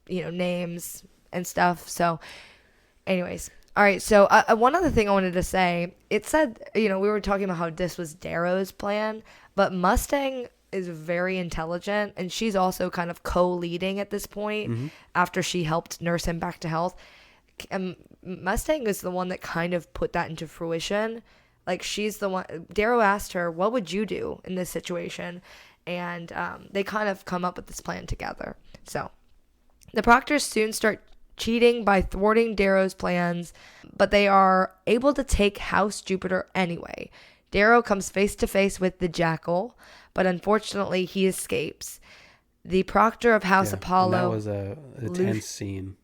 A: names and stuff. So anyways, all right, so one other thing I wanted to say, it said we were talking about how this was Darrow's plan, but Mustang is very intelligent, and she's also kind of co-leading at this point after she helped nurse him back to health. Mustang is the one that kind of put that into fruition. Like, she's the one. Darrow asked her, what would you do in this situation? And they kind of come up with this plan together. So the Proctors soon start cheating by thwarting Darrow's plans, but they are able to take House Jupiter anyway. Darrow comes face to face with the Jackal, but unfortunately he escapes. The Proctor of House Apollo.
B: That was a tense scene.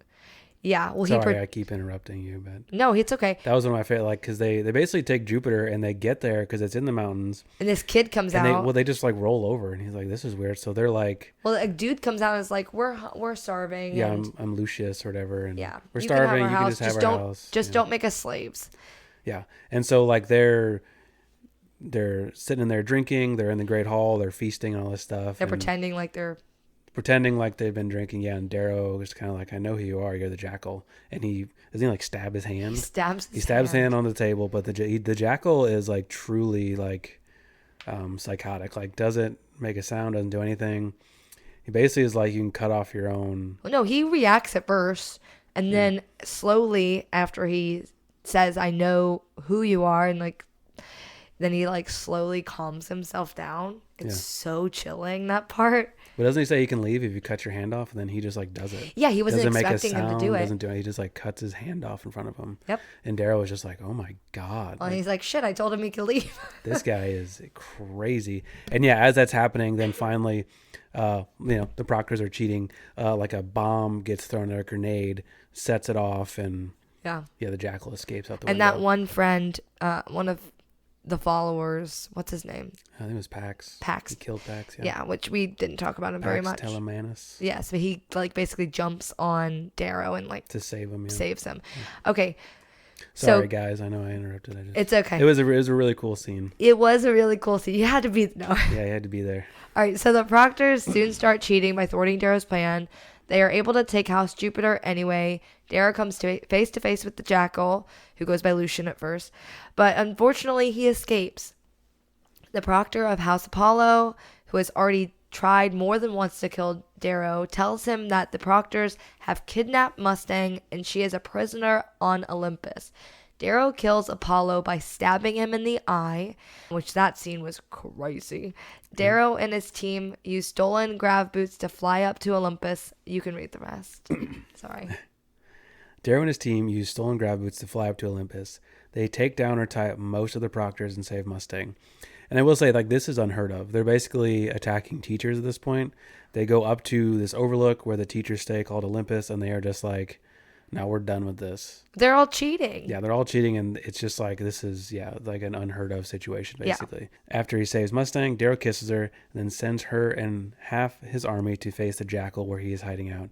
A: Yeah, well,
B: Sorry, I keep interrupting you, but
A: no, it's okay.
B: That was one of my favorite, like, because they basically take Jupiter and they get there because it's in the mountains.
A: And this kid comes out.
B: They just like roll over, and he's like, "This is weird." So they're like,
A: well, a dude comes out and is like, "We're starving."
B: Yeah,
A: and
B: I'm Lucius or whatever, and we're
A: you
B: starving.
A: Can
B: you can just have our house.
A: Just don't make us slaves.
B: Yeah, and so like they're sitting in there drinking. They're in the Great Hall. They're feasting and all this stuff.
A: They're pretending like
B: they've been drinking. Yeah, and Darrow is kind of like, I know who you are. You're the Jackal. And he like stab his hand.
A: He stabs his
B: hand on the table. But the Jackal is like truly like psychotic. Like doesn't make a sound, doesn't do anything. He basically is like, you can cut off your own.
A: Well, no, he reacts at first, and then slowly after he says, "I know who you are," and like then he like slowly calms himself down. It's
B: Yeah.
A: so chilling, that part.
B: But doesn't he say you can leave if you cut your hand off? And then he just like does it.
A: Yeah, he wasn't
B: Doesn't make a
A: expecting him to
B: sound,
A: do it.
B: doesn't do it. He just like cuts his hand off in front of him.
A: Yep.
B: And Daryl was just like, oh my God.
A: Well,
B: Like,
A: he's like, shit, I told him he could leave.
B: this guy is crazy. And yeah, as that's happening, then finally, the Proctors are cheating. Like a bomb gets thrown at a grenade, sets it off, and
A: Yeah.
B: the jackal escapes out the
A: And
B: window.
A: that one friend, one of the followers, what's his name?
B: I think it was Pax.
A: Pax.
B: He killed Pax.
A: Yeah, which we didn't talk about him very much.
B: Telemanus.
A: Yeah, so he like basically jumps on Darrow and like
B: To save him. Yeah.
A: saves him. Okay.
B: Sorry,
A: So
B: guys. I know I interrupted.
A: it's okay.
B: It was a really cool scene.
A: It was a really cool scene. You had to be no.
B: Yeah, he had to be there.
A: All right, so the Proctors soon start cheating by thwarting Darrow's plan. They are able to take House Jupiter anyway. Darrow comes to face with the Jackal, who goes by Lucian at first, but unfortunately he escapes. The Proctor of House Apollo, who has already tried more than once to kill Darrow, tells him that the Proctors have kidnapped Mustang and she is a prisoner on Olympus. Darrow kills Apollo by stabbing him in the eye, which that scene was crazy. Darrow and his team use stolen grav boots to fly up to Olympus. You can read the rest. Sorry.
B: Darrow and his team use stolen grab boots to fly up to Olympus. They take down or tie up most of the Proctors and save Mustang. And I will say, like, this is unheard of. They're basically attacking teachers at this point. They go up to this overlook where the teachers stay called Olympus, and they are just like, now we're done with this.
A: They're all cheating.
B: Yeah, they're all cheating, and it's just like, this is, like an unheard of situation, basically. Yeah. After he saves Mustang, Darrow kisses her, and then sends her and half his army to face the Jackal where he is hiding out.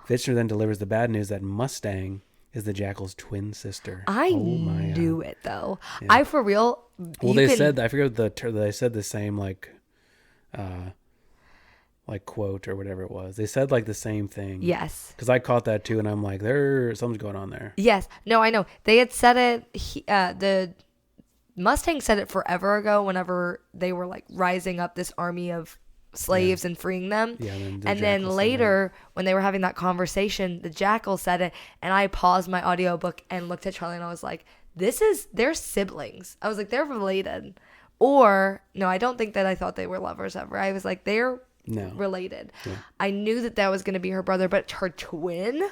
B: Fitchner then delivers the bad news that Mustang is the Jackal's twin sister.
A: I knew it, though.
B: Yeah.
A: I, for real...
B: Well, they said, I forget they said the same, like quote or whatever it was. They said like the same thing.
A: Yes.
B: Because I caught that too, and I'm like, something's going on there.
A: Yes. No, I know. They had said it. The Mustang said it forever ago whenever they were like rising up this army of slaves and freeing them.
B: Yeah.
A: And then later, when they were having that conversation, the Jackal said it, and I paused my audiobook and looked at Charlie, and I was like, they're siblings. I was like, they're related. Or, no, I don't think that I thought they were lovers ever. I was like, they're related. Yeah. I knew that was going to be her brother, but her twin?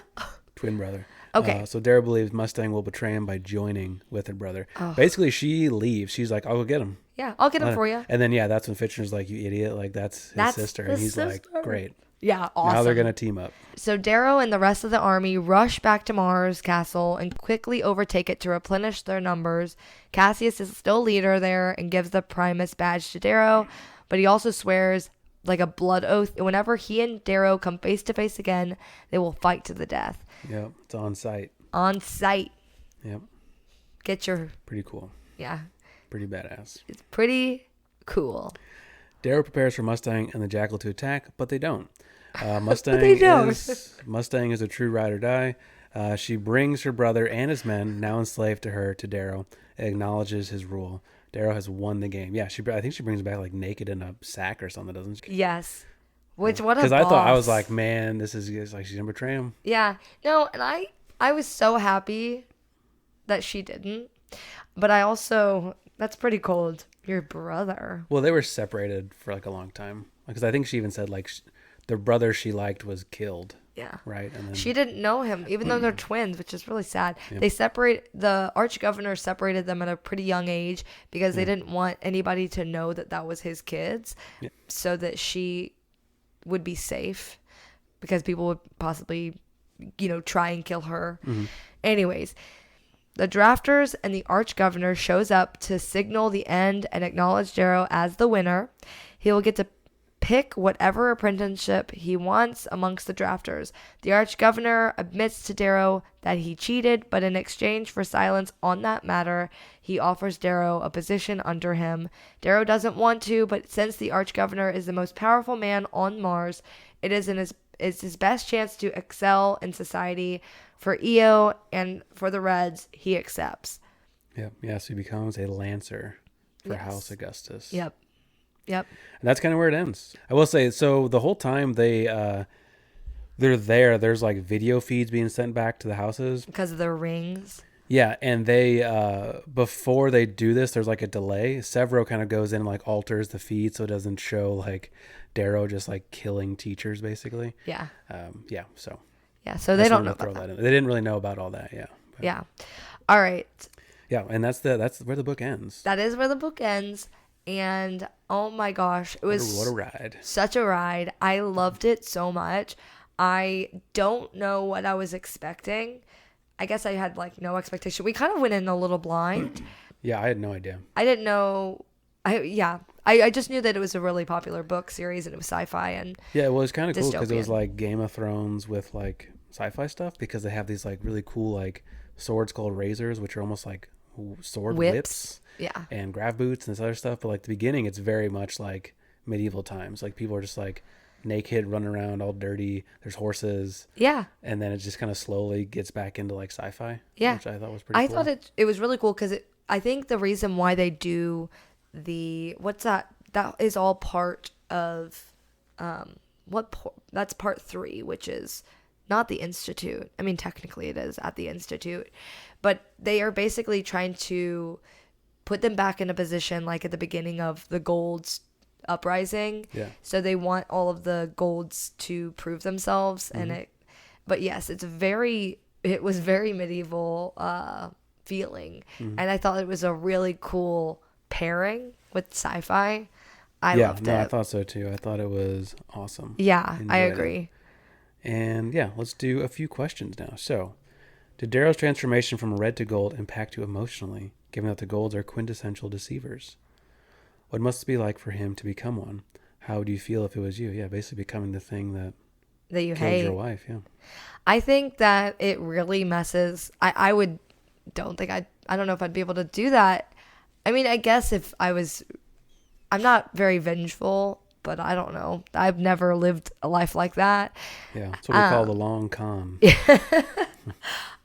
B: Twin brother.
A: Okay.
B: So Darrow believes Mustang will betray him by joining with her brother. Oh. Basically, she leaves. She's like, I'll go get him.
A: Yeah, I'll get him for you.
B: And then, that's when Fitchner's like, you idiot. Like, that's his sister. And he's like, great.
A: Yeah, awesome.
B: Now they're going to team up.
A: So Darrow and the rest of the army rush back to Mars Castle and quickly overtake it to replenish their numbers. Cassius is still leader there and gives the Primus badge to Darrow, but he also swears like a blood oath whenever he and Darrow come face to face again, they will fight to the death.
B: Yep, it's on site.
A: On site.
B: Yep.
A: Get your...
B: Pretty cool.
A: Yeah.
B: Pretty badass.
A: It's pretty cool.
B: Darrow prepares for Mustang and the Jackal to attack, but they don't. Mustang is a true ride or die. She brings her brother and his men, now enslaved to her, to Darrow, and acknowledges his rule. Darrow has won the game. Yeah, I think she brings him back like naked in a sack or something, doesn't she?
A: Yes. What a boss.
B: Because I thought, I was like, man, this is like she's gonna betray him.
A: Yeah. No, and I was so happy that she didn't. But I also, that's pretty cold. Your brother.
B: Well, they were separated for like a long time. Because I think she even said like the brother she liked was killed.
A: Yeah.
B: Right. And then,
A: she didn't know him, even though they're twins, which is really sad. Yep. The arch-governor separated them at a pretty young age because they didn't want anybody to know that was his kids, so that she would be safe because people would possibly, try and kill her. Mm-hmm. Anyways, the drafters and the arch-governor shows up to signal the end and acknowledge Darrow as the winner. He will get to pick whatever apprenticeship he wants amongst the drafters. The arch-governor admits to Darrow that he cheated, but in exchange for silence on that matter, he offers Darrow a position under him. Darrow doesn't want to, but since the arch-governor is the most powerful man on Mars, it's his best chance to excel in society. For Io and for the Reds, he accepts.
B: Yep. Yeah, so he becomes a Lancer for House Augustus.
A: Yep. And
B: that's kind of where it ends. I will say, so the whole time they're there, there's like video feeds being sent back to the houses.
A: Because of their rings.
B: Yeah, and they before they do this, there's like a delay. Severo kind of goes in and like alters the feed so it doesn't show like Darrow just like killing teachers basically.
A: Yeah.
B: Yeah, so
A: Yeah. So
B: I
A: they
B: just
A: don't
B: wanted
A: know
B: to throw
A: about that.
B: that in. They didn't really know about all that. Yeah. But,
A: Yeah. All right.
B: yeah, and that's where the book ends.
A: That is where the book ends. And oh my gosh, it was
B: What a ride.
A: such a ride. I loved it so much. I don't know what I was expecting. I guess I had like no expectation. We kind of went in a little blind.
B: Yeah, I had no idea.
A: I didn't know. I just knew that it was a really popular book series and it was sci-fi and
B: Yeah, well, it's kind of cool because it was
A: dystopian.
B: like Game of Thrones with like sci-fi stuff because they have these like really cool like swords called razors, which are almost like sword whips
A: Yeah.
B: and grav boots and this other stuff. But like the beginning, it's very much like medieval times. Like people are just like naked, running around, all dirty. There's horses,
A: Yeah.
B: and then it just kind of slowly gets back into like sci-fi.
A: Yeah.
B: Which I thought was pretty.
A: I
B: cool.
A: thought it was really cool because I think the reason why they do what's that is all part of that's part 3, which is not the Institute. I mean, technically it is at the Institute, but they are basically trying to put them back in a position like at the beginning of the Gold's uprising.
B: Yeah.
A: So they want all of the Golds to prove themselves, and but yes, it was very medieval feeling, and I thought it was a really cool pairing with sci-fi. I loved it.
B: I thought so too. I thought it was awesome.
A: Yeah, I
B: Enjoyed it.
A: agree.
B: And yeah, let's do a few questions now. So, did Darrow's transformation from red to gold impact you emotionally, given that the golds are quintessential deceivers? What must it be like for him to become one? How would you feel if it was you? Yeah, basically becoming the thing that
A: That you
B: killed
A: hate.
B: your wife. Yeah.
A: I think that it really messes. I don't know if I'd be able to do that. I mean, I guess if I'm not very vengeful, but I don't know. I've never lived a life like that.
B: Yeah. That's what we call the long con.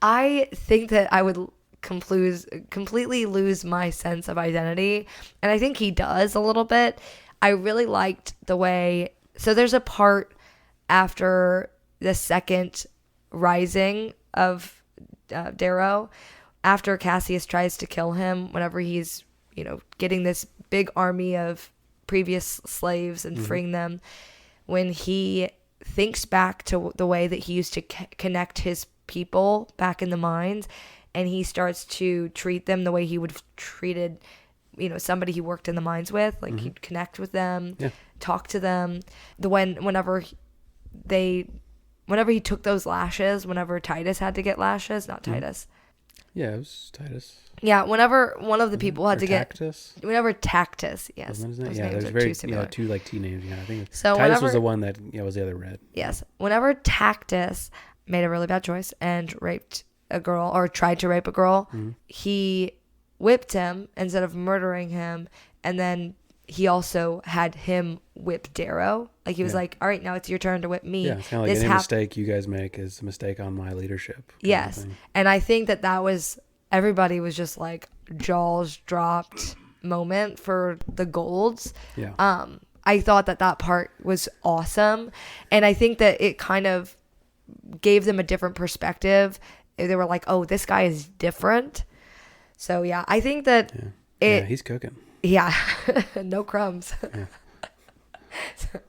A: I think that I would completely lose my sense of identity. And I think he does a little bit. I really liked the way. So there's a part after the second rising of Darrow, after Cassius tries to kill him, whenever he's, getting this big army of previous slaves and freeing them, when he thinks back to the way that he used to connect his people back in the mines, and he starts to treat them the way he would have treated, somebody he worked in the mines with. Like he'd connect with them, talk to them. Whenever he took those lashes, whenever Titus had to get lashes, not Titus.
B: Yeah, it was Titus.
A: Yeah, whenever one of the people had
B: Or
A: to get,
B: Tactus?
A: whenever Tactus, yes,
B: Wasn't that his
A: those
B: name? Yeah,
A: names
B: there's
A: are too similar.
B: two like T names. Yeah, I think
A: So
B: Titus was
A: whenever-
B: the one that was the other red.
A: Yes, whenever Tactus made a really bad choice and raped a girl or tried to rape a girl, he whipped him instead of murdering him, and then he also had him whip Darrow. Like he was like, "All right, now it's your turn to whip me."
B: Yeah, it's kind of like any mistake you guys make is a mistake on my leadership. kind of
A: Yes,
B: thing.
A: and I think that was everybody was just like jaws dropped moment for the Golds.
B: Yeah.
A: I thought that part was awesome, and I think that it kind of gave them a different perspective. They were like, "Oh, this guy is different." So yeah, I think that
B: Yeah, he's cooking.
A: yeah, no crumbs.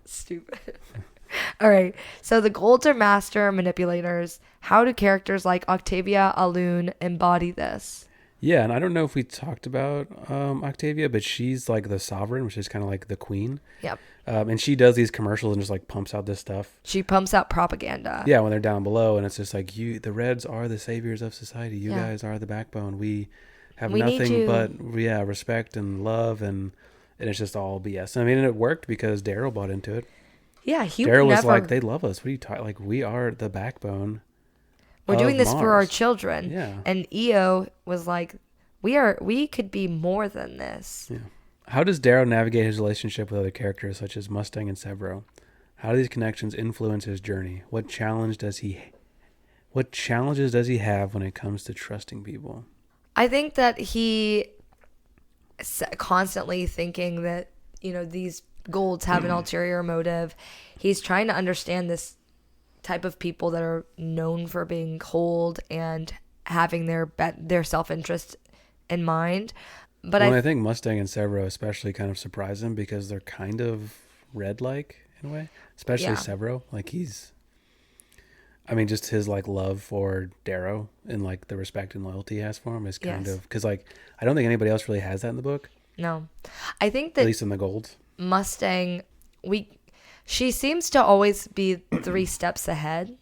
A: Stupid. All right. So the Golds are master manipulators. How do characters like Octavia Aloon embody this?
B: Yeah, and I don't know if we talked about Octavia, but she's like the sovereign, which is kind of like the queen.
A: Yep.
B: And she does these commercials and just like pumps out this stuff.
A: She pumps out propaganda.
B: Yeah, when they're down below, and it's just like the Reds are the saviors of society. You
A: Yeah.
B: guys are the backbone. We have
A: We need
B: nothing
A: you.
B: but respect and love, and it's just all BS. I mean, and it worked because Darrow bought into it.
A: Yeah. He
B: Darrow was
A: never,
B: like, they love us. What are you talking? Like, we are the backbone.
A: we're doing
B: of
A: this for our
B: Mars.
A: children.
B: Yeah.
A: And EO was like, we could be more than this.
B: Yeah. How does Darrow navigate his relationship with other characters such as Mustang and Severo? How do these connections influence his journey? What challenges does he have when it comes to trusting people?
A: I think that he constantly thinking that, these Golds have an ulterior motive. He's trying to understand this type of people that are known for being cold and having their self-interest in mind. But
B: I think Mustang and Severo especially kind of surprise him because they're kind of Red-like in a way, especially Severo. Like just his like love for Darrow and like the respect and loyalty he has for him is kind of, because like I don't think anybody else really has that in the book.
A: No, I think that
B: at least in the Golds.
A: Mustang, she seems to always be 3 steps ahead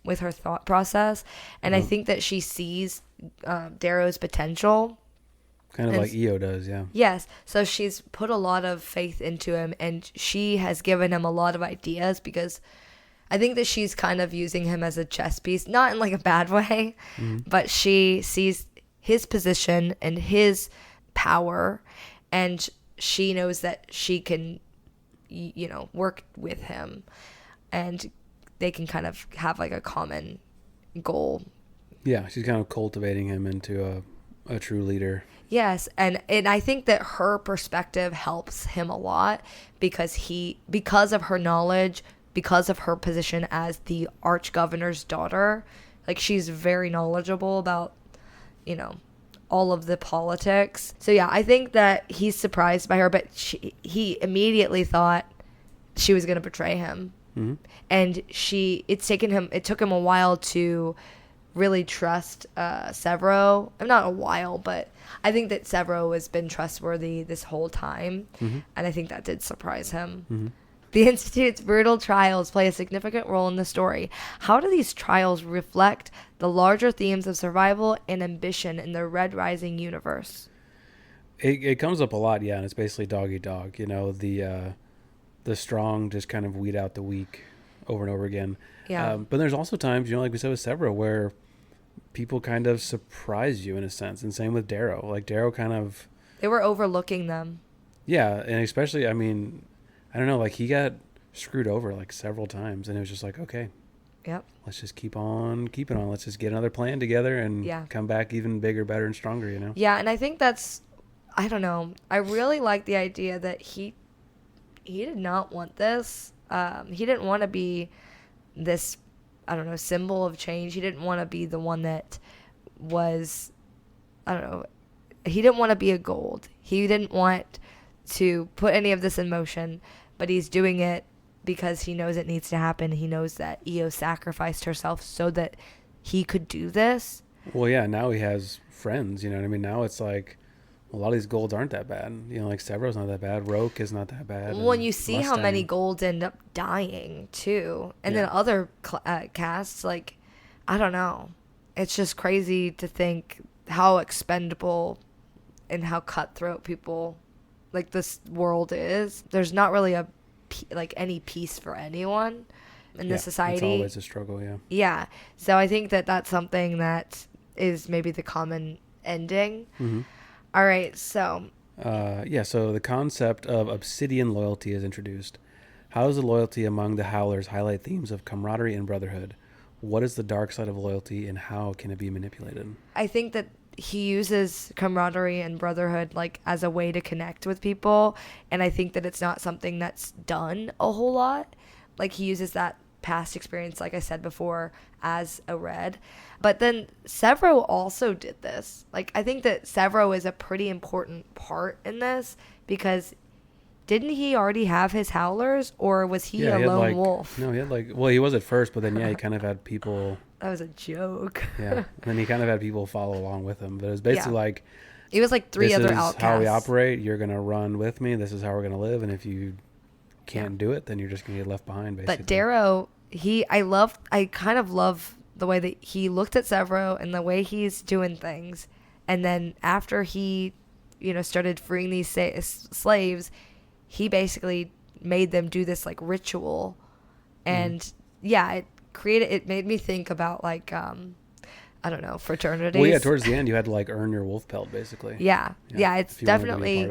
A: with her thought process, and I think that she sees Darrow's potential.
B: Kind of like Io does, yeah.
A: Yes. So she's put a lot of faith into him, and she has given him a lot of ideas, because I think that she's kind of using him as a chess piece, not in like a bad way, but she sees his position and his power, and she knows that she can, work with him, and they can kind of have like a common goal. Yeah,
B: she's kind of cultivating him into a true leader.
A: Yes, and I think that her perspective helps him a lot, because of her knowledge, because of her position as the arch-governor's daughter, like she's very knowledgeable about, all of the politics. So yeah, I think that he's surprised by her, but he immediately thought she was going to betray him. Mm-hmm. And it took him a while to really trust Severo. Not a while, but I think that Severo has been trustworthy this whole time, and I think that did surprise him. Mm-hmm. The Institute's brutal trials play a significant role in the story. How do these trials reflect the larger themes of survival and ambition in the Red Rising universe?
B: It comes up a lot, yeah, and it's basically dog eat dog. The strong just kind of weed out the weak over and over again. Yeah. But there's also times, like we said with Severo, where people kind of surprise you in a sense, and same with Darrow. Like Darrow
A: they were overlooking them.
B: Yeah, and especially, I don't know, like he got screwed over like several times, and it was just like, okay,
A: yep,
B: let's just keep on keeping on. Let's just get another plan together and come back even bigger, better, and stronger,
A: Yeah, and I think I don't know. I really like the idea that he did not want this. He didn't want to be this, I don't know, symbol of change. He didn't want to be the one that was, I don't know, he didn't want to be a gold. He didn't want to put any of this in motion, but he's doing it because he knows it needs to happen. He knows that Io sacrificed herself so that he could do this.
B: Well, yeah, now he has friends, you know what I mean? Now it's like, a lot of these golds aren't that bad. Like Severo's not that bad. Roke is not that bad.
A: Well, and you see Mustang. How many golds end up dying, too. And then other casts, like, I don't know. It's just crazy to think how expendable and how cutthroat people, like, this world is. There's not really any peace for anyone in this society. It's
B: always a struggle, yeah.
A: Yeah. So I think that that's something that is maybe the common ending. Mm-hmm. All right, so.
B: So the concept of obsidian loyalty is introduced. How does the loyalty among the Howlers highlight themes of camaraderie and brotherhood? What is the dark side of loyalty, and how can it be manipulated?
A: I think that he uses camaraderie and brotherhood like as a way to connect with people, and I think that it's not something that's done a whole lot. Like he uses that past experience, like I said before, as a red. But then Severo also did this. Like I think that Severo is a pretty important part in this, because didn't he already have his Howlers, or was he a lone wolf?
B: No, he had he was at first, but then he kind of had people.
A: That was a joke.
B: Yeah, and then he kind of had people follow along with him. But it was basically
A: it was like 3 other outcasts.
B: This is how we operate. You're gonna run with me. This is how we're gonna live. And if you can't do it, then you're just gonna get left behind. Basically.
A: But Darrow, I kind of love the way that he looked at Severo and the way he's doing things, and then after he, started freeing these slaves, he basically made them do this like ritual, and it made me think about like I don't know, fraternities.
B: Well, yeah, towards the end you had to like earn your wolf pelt basically.
A: Yeah, it's definitely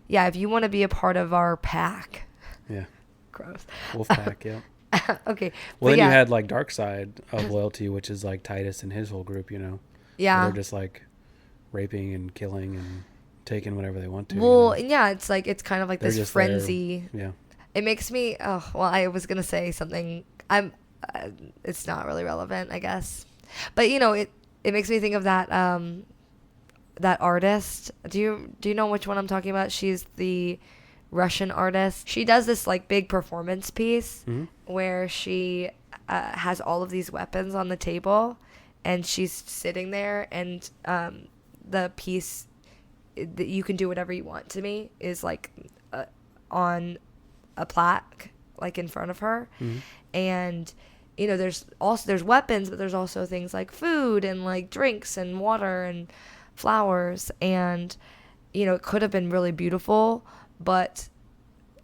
A: if you want to be a part of our pack.
B: Yeah.
A: Gross.
B: Wolf pack, yeah.
A: Okay.
B: Well, then you had like dark side of loyalty, which is like Titus and his whole group,
A: Yeah.
B: They're just like raping and killing and taking whatever they want to.
A: Well, yeah, it's kind of like this frenzy.
B: There. Yeah.
A: It makes me. Oh, well, I was gonna say something. It's not really relevant, I guess. But it makes me think of that artist. Do you know which one I'm talking about? She's the Russian artist. She does this like big performance piece where she has all of these weapons on the table, and she's sitting there, and the piece that "You Can Do Whatever You Want to Me" is like on a plaque like in front of her, and you know there's weapons, but there's also things like food and like drinks and water and flowers, and you know it could have been really beautiful, but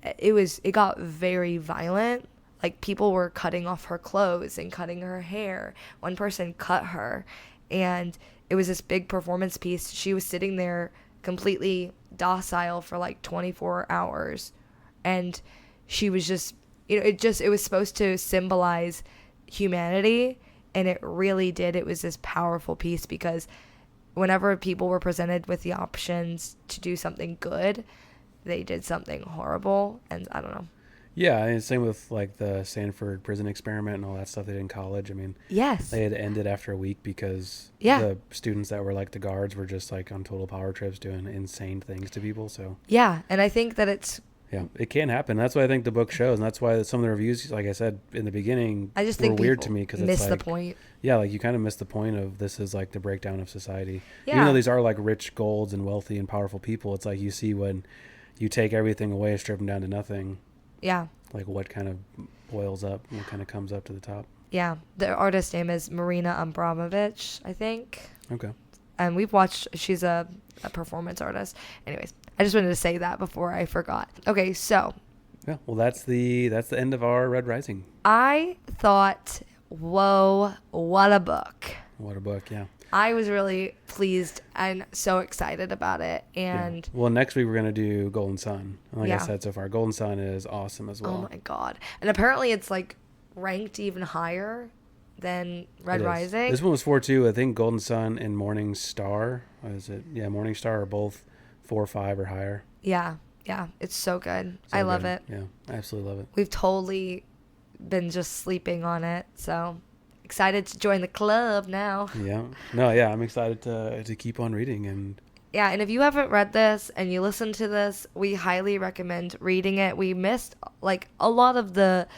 A: it got very violent. Like people were cutting off her clothes and cutting her hair. One person cut her, and it was this big performance piece. She was sitting there completely docile for like 24 hours, and she was just, you know, it was supposed to symbolize humanity, and it really did. It was this powerful piece because whenever people were presented with the options to do something good, they did something horrible. And I don't know.
B: Yeah, and same with like the Sanford prison experiment and all that stuff they did in college. I mean,
A: yes,
B: they had ended after a week because
A: yeah,
B: the students that were like the guards were just like on total power trips doing insane things to people. So
A: yeah, and I think that it's,
B: yeah, it can happen. That's what I think the book shows, and that's why some of the reviews, like I said in the beginning,
A: I just
B: were
A: think
B: weird
A: people
B: to me because it's
A: miss
B: like,
A: the point.
B: yeah, like you kind of miss the point of this is like the breakdown of society.
A: Yeah.
B: Even though these are like rich golds and wealthy and powerful people, it's like you see when you take everything away and strip them down to nothing.
A: Yeah.
B: Like what kind of boils up, what kind of comes up to the top.
A: Yeah. The artist's name is Marina Abramovich, I think.
B: Okay.
A: And we've watched, she's a performance artist. Anyways, I just wanted to say that before I forgot. Okay, so.
B: Yeah, well, that's the end of our Red Rising.
A: I thought, whoa, what a book.
B: What a book, yeah.
A: I was really pleased and so excited about it. And
B: yeah. Well, next week we're going to do Golden Sun. And like
A: yeah.
B: I said so far, Golden Sun is awesome as well.
A: Oh my God. And apparently it's like ranked even higher than Red Rising.
B: This one was 4.2. I think Golden Sun and Morning Star, what is it? Yeah, Morning Star are both 4 or 5 or higher.
A: Yeah. Yeah. It's so good. I love it.
B: Yeah, I absolutely love it.
A: We've totally been just sleeping on it. So excited to join the club now.
B: Yeah. No, yeah, I'm excited to keep on reading. And
A: yeah, and if you haven't read this and you listen to this, we highly recommend reading it. We missed like a lot of the,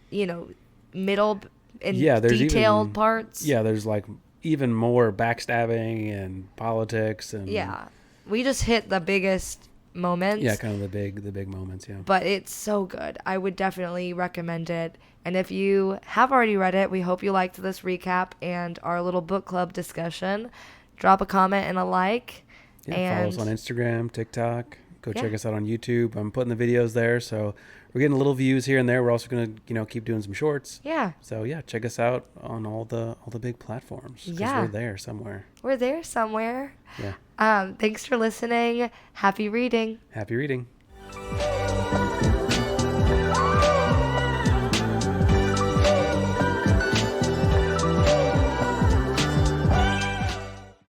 A: you know, middle and detailed parts.
B: Yeah, there's like even more backstabbing and politics and
A: yeah. We just hit the biggest moments.
B: Yeah, kind of the big moments, yeah.
A: But it's so good. I would definitely recommend it. And if you have already read it, we hope you liked this recap and our little book club discussion. Drop a comment and a like.
B: Yeah,
A: and
B: follow us on Instagram, TikTok. Go check us out on YouTube. I'm putting the videos there, so we're getting little views here and there. We're also going to, keep doing some shorts.
A: Yeah.
B: So yeah, check us out on all the big platforms.
A: Yeah.
B: We're there somewhere.
A: We're there somewhere.
B: Yeah.
A: Thanks for listening. Happy reading.
B: Happy reading.